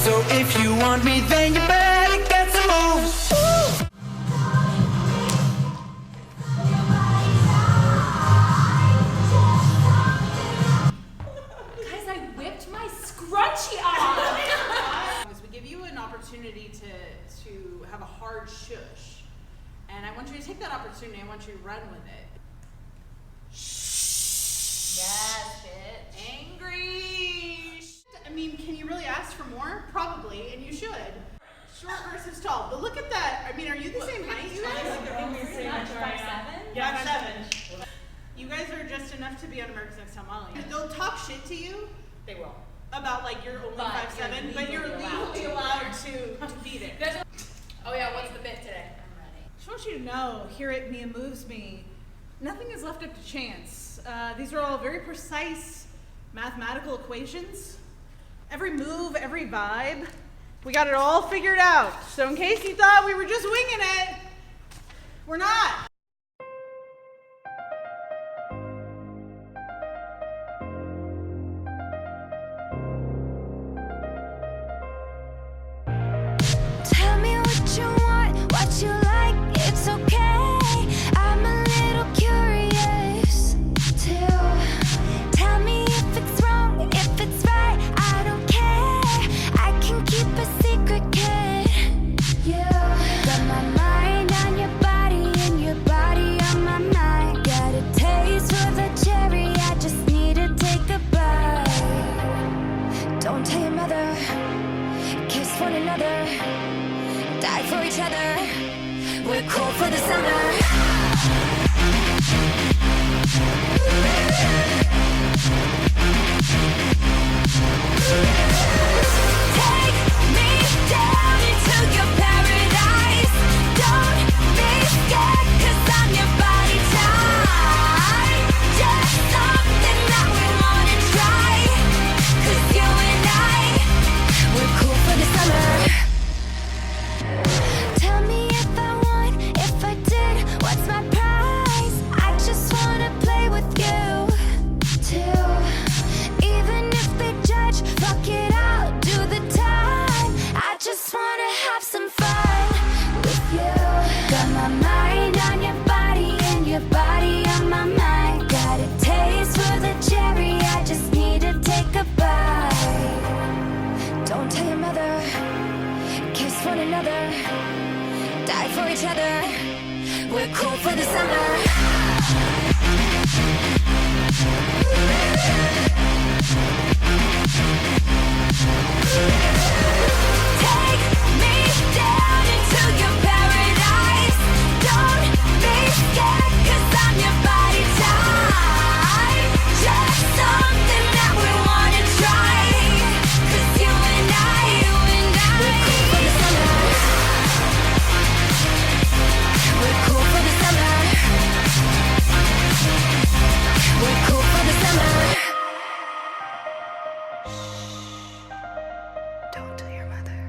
So if you want me, then you better get some moves. Guys, I whipped my scrunchie off. We give you an opportunity to have a hard shush, and I want you to take that opportunity. I want you to run with it. Yes, bitch. Angry. I mean, can you really ask for more? Probably, and you should. Short versus tall. But look at that. I mean, are you the same height, you guys? 5'7"? Yeah, 5'7". You guys are just enough to be on America's Next Top Model. They'll talk shit to you. They will. About like you're only 5'7", but you're legally allowed to be there. Oh yeah, what's the bit today? I'm ready. I just want you to know, here at Mia Moves Me, nothing is left up to chance. These are all very precise mathematical equations. Every move, every vibe, we got it all figured out. So in case you thought we were just winging it, we're not. Tell me what you want, what you like, it's okay. I'm a little curious too. Tell me if it's wrong, if it's right, I don't care. I can keep a secret, kid. You got my mind on your body and your body on my mind. Got a taste for the cherry, I just need to take a bite. Don't tell your mother, kiss one another, die for each other. We're cool for the summer. Take me down into your paradise. Don't be scared, 'cause I'm your body type. Just something that we wanna try. 'Cause you and we're cool for the summer. Tell me if I won, if I did, what's my prize? I just wanna play with you too. Even if they judge, fuck it, I'll do the time. I just wanna have some fun with you. Got my mind on your body and your body on my mind. Got a taste for the cherry, I just need to take a bite. Don't tell your mother, kiss one another, die for each other. We're cool for the summer. Take me down into your paradise. Don't be scared, 'cause I'm your body type. Just something that we wanna try. 'Cause you and I, we're cool for the summer. We're cool for the summer. We're cool for the summer. Don't tell your mother.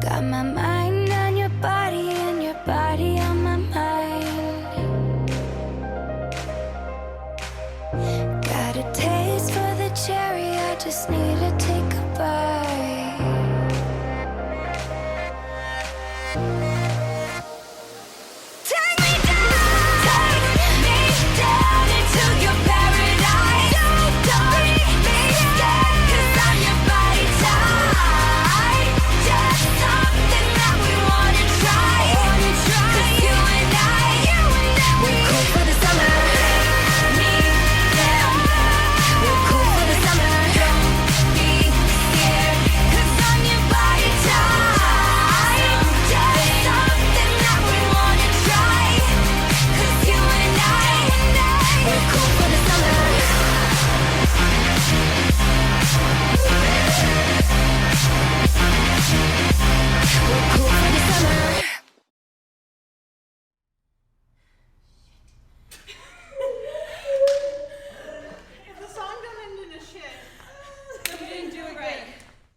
Got my mind on your body and your body on my mind. Got a taste for the cherry, I just need